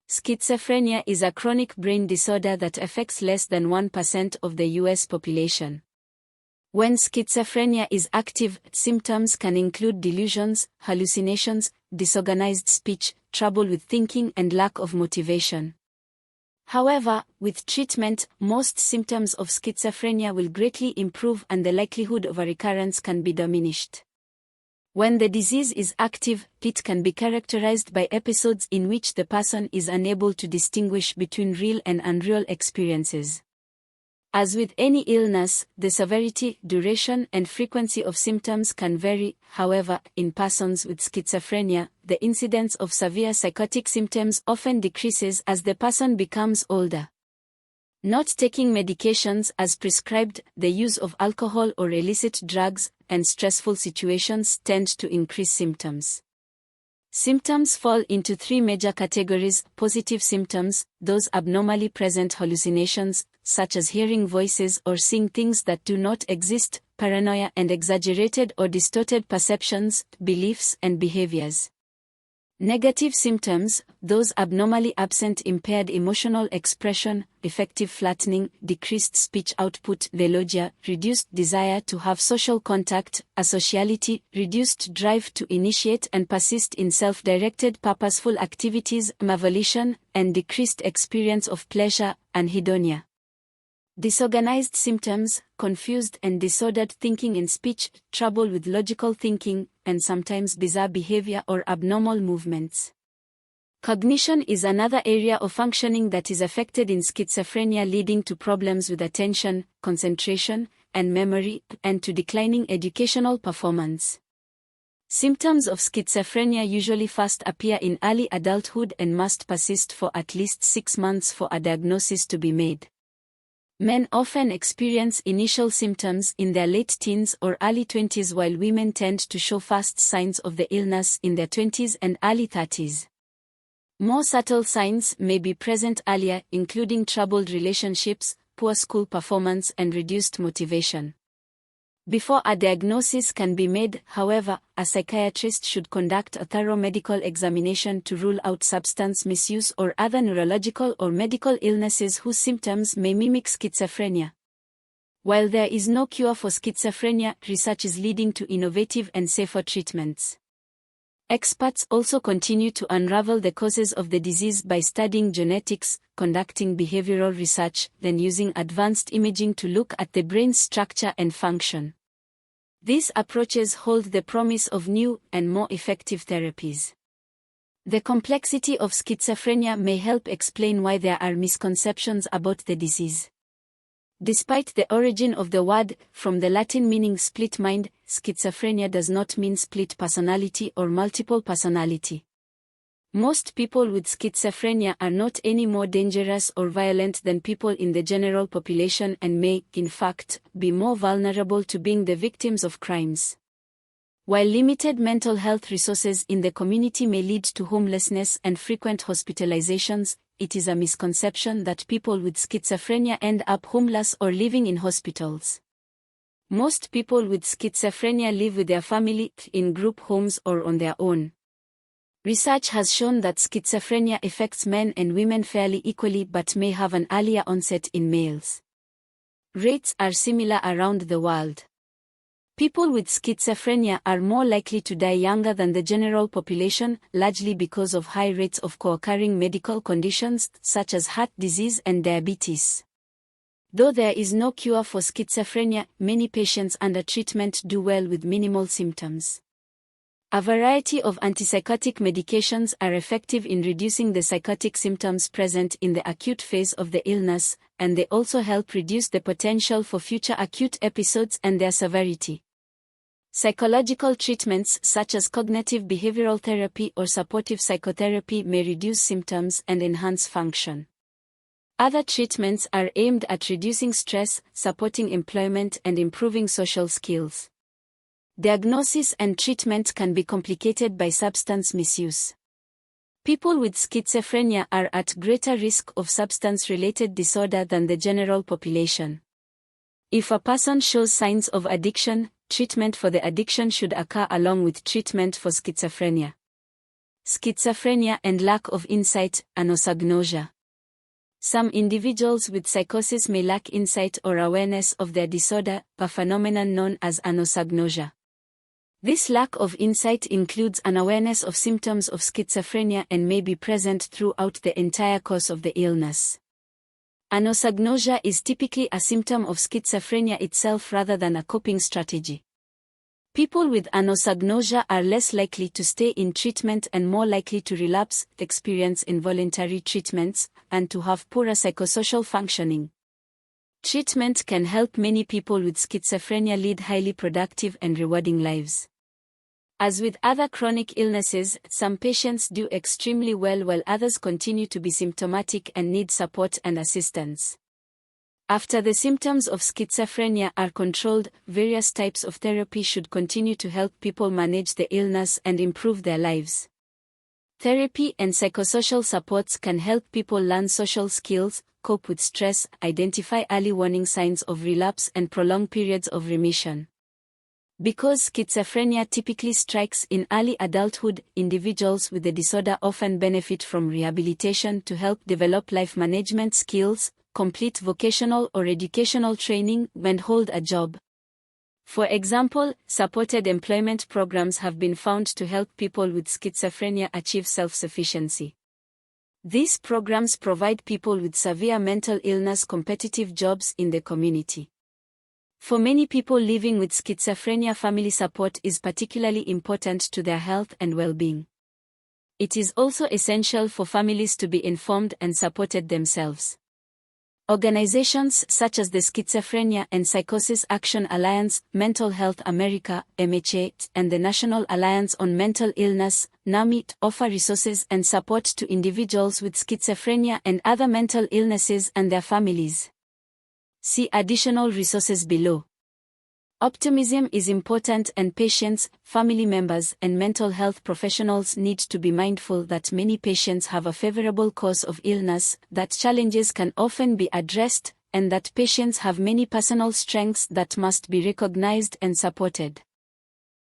Schizophrenia is a chronic brain disorder that affects less than 1% of the U.S. population. When schizophrenia is active, symptoms can include delusions, hallucinations, disorganized speech, trouble with thinking, and lack of motivation. However, with treatment, most symptoms of schizophrenia will greatly improve and the likelihood of a recurrence can be diminished. When the disease is active, it can be characterized by episodes in which the person is unable to distinguish between real and unreal experiences. As with any illness, the severity, duration, and frequency of symptoms can vary. However, in persons with schizophrenia, the incidence of severe psychotic symptoms often decreases as the person becomes older. Not taking medications as prescribed, the use of alcohol or illicit drugs, and stressful situations tend to increase symptoms. Symptoms fall into three major categories: positive symptoms, those abnormally present hallucinations, such as hearing voices or seeing things that do not exist, paranoia and exaggerated or distorted perceptions, beliefs and behaviors. Negative symptoms, those abnormally absent impaired emotional expression, effective flattening, decreased speech output, veilogia, reduced desire to have social contact, asociality, reduced drive to initiate and persist in self-directed purposeful activities, mavolition, and decreased experience of pleasure, anhedonia. Disorganized symptoms, confused and disordered thinking in speech, trouble with logical thinking, and sometimes bizarre behavior or abnormal movements. Cognition is another area of functioning that is affected in schizophrenia, leading to problems with attention, concentration, and memory, and to declining educational performance. Symptoms of schizophrenia usually first appear in early adulthood and must persist for at least 6 months for a diagnosis to be made. Men often experience initial symptoms in their late teens or early 20s, while women tend to show first signs of the illness in their 20s and early 30s. More subtle signs may be present earlier, including troubled relationships, poor school performance, and reduced motivation. Before a diagnosis can be made, however, a psychiatrist should conduct a thorough medical examination to rule out substance misuse or other neurological or medical illnesses whose symptoms may mimic schizophrenia. While there is no cure for schizophrenia, research is leading to innovative and safer treatments. Experts also continue to unravel the causes of the disease by studying genetics, conducting behavioral research, then using advanced imaging to look at the brain's structure and function. These approaches hold the promise of new and more effective therapies. The complexity of schizophrenia may help explain why there are misconceptions about the disease. Despite the origin of the word, from the Latin meaning split mind, schizophrenia does not mean split personality or multiple personality. Most people with schizophrenia are not any more dangerous or violent than people in the general population and may, in fact, be more vulnerable to being the victims of crimes. While limited mental health resources in the community may lead to homelessness and frequent hospitalizations, it is a misconception that people with schizophrenia end up homeless or living in hospitals. Most people with schizophrenia live with their family, in group homes or on their own. Research has shown that schizophrenia affects men and women fairly equally but may have an earlier onset in males. Rates are similar around the world. People with schizophrenia are more likely to die younger than the general population, largely because of high rates of co-occurring medical conditions such as heart disease and diabetes. Though there is no cure for schizophrenia, many patients under treatment do well with minimal symptoms. A variety of antipsychotic medications are effective in reducing the psychotic symptoms present in the acute phase of the illness, and they also help reduce the potential for future acute episodes and their severity. Psychological treatments such as cognitive behavioral therapy or supportive psychotherapy may reduce symptoms and enhance function. Other treatments are aimed at reducing stress, supporting employment, and improving social skills. Diagnosis and treatment can be complicated by substance misuse. People with schizophrenia are at greater risk of substance-related disorder than the general population. If a person shows signs of addiction, treatment for the addiction should occur along with treatment for schizophrenia. Schizophrenia and lack of insight, anosognosia. Some individuals with psychosis may lack insight or awareness of their disorder, a phenomenon known as anosognosia. This lack of insight includes unawareness of symptoms of schizophrenia and may be present throughout the entire course of the illness. Anosognosia is typically a symptom of schizophrenia itself rather than a coping strategy. People with anosognosia are less likely to stay in treatment and more likely to relapse, experience involuntary treatments, and to have poorer psychosocial functioning. Treatment can help many people with schizophrenia lead highly productive and rewarding lives. As with other chronic illnesses, some patients do extremely well while others continue to be symptomatic and need support and assistance. After the symptoms of schizophrenia are controlled, various types of therapy should continue to help people manage the illness and improve their lives. Therapy and psychosocial supports can help people learn social skills, cope with stress, identify early warning signs of relapse, and prolong periods of remission. Because schizophrenia typically strikes in early adulthood, individuals with the disorder often benefit from rehabilitation to help develop life management skills, complete vocational or educational training, and hold a job. For example, supported employment programs have been found to help people with schizophrenia achieve self-sufficiency. These programs provide people with severe mental illness competitive jobs in the community. For many people living with schizophrenia, family support is particularly important to their health and well-being. It is also essential for families to be informed and supported themselves. Organizations such as the Schizophrenia and Psychosis Action Alliance, Mental Health America, MHA, and the National Alliance on Mental Illness, NAMI, offer resources and support to individuals with schizophrenia and other mental illnesses and their families. See additional resources below. Optimism is important, and patients, family members, and mental health professionals need to be mindful that many patients have a favorable course of illness, that challenges can often be addressed, and that patients have many personal strengths that must be recognized and supported.